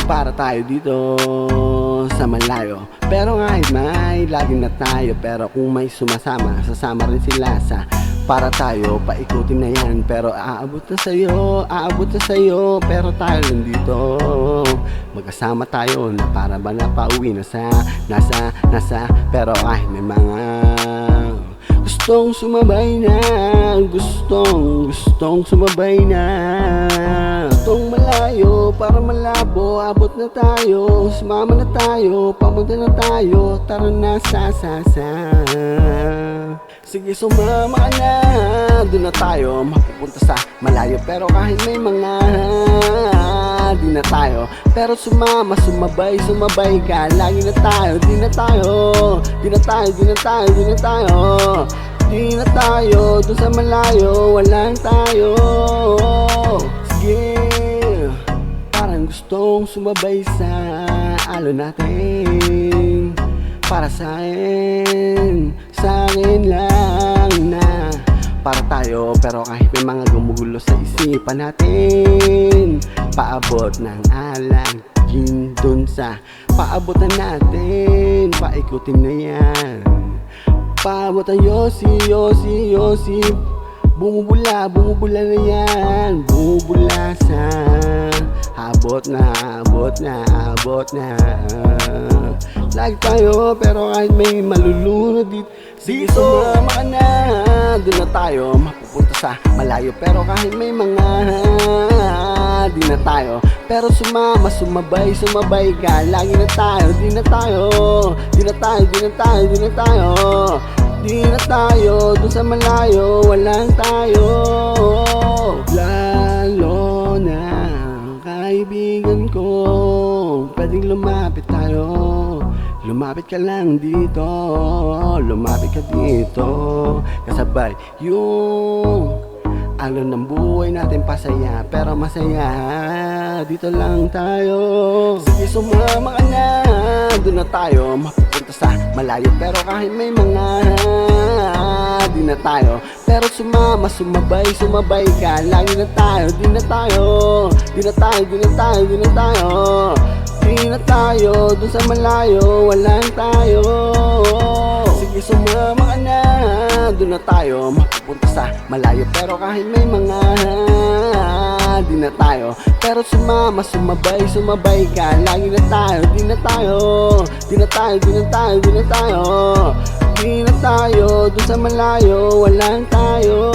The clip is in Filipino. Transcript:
para tayo dito sa malayo. Pero kahit may laging na tayo, pero kung may sumasama, sasama rin sila sa para tayo. Paikutin na yan, pero aabot na sa'yo, pero tayo lang dito. Magkasama tayo na para ba napauwi na sa nasa, pero kahit may mga gustong sumabay na, gustong sumabay na. Itong malayo, para malabo, abot na tayo, sumama na tayo, pamunta na tayo, tara na sa. Sige sumama ka na, doon na tayo, mapupunta sa malayo. Pero kahit may mga di na tayo, pero sumabay ka, lagi na tayo, di na tayo, doon sa malayo, walang tayo. Sige, parang gustong sumabay sa alon natin. Para sa akin lang na para tayo. Pero kahit may mga gumugulo sa isipan natin, paabot ng alagin dun sa paabotan natin, paikutin na yan. Paabot ang yosi, bumubula na yan, bumubula sa abot na. Lagi tayo, pero kahit may malulunod dito, sumama ka na, doon na tayo, mapupunta sa malayo. Pero kahit may mga di na tayo, pero sumabay ka, lagi na tayo, di na tayo, doon sa malayo, walang tayo. Lalo na kaibigan ko, pwedeng lumapit tayo. Lumapit ka lang dito, kasabay yung alon ng buhay natin pasaya, pero masaya, dito lang tayo. Sige sumama ka na, doon na tayo, mapupunta sa malayo. Pero kahit may mga di na tayo, pero sumabay ka, lagi na tayo, di na tayo, doon sa malayo, walang tayo. Sige sumama ka na, doon na tayo, mapupunta sa malayo. Pero kahit may mga di na tayo, pero sumabay ka, lagi na tayo, di na tayo, doon sa malayo, walang tayo.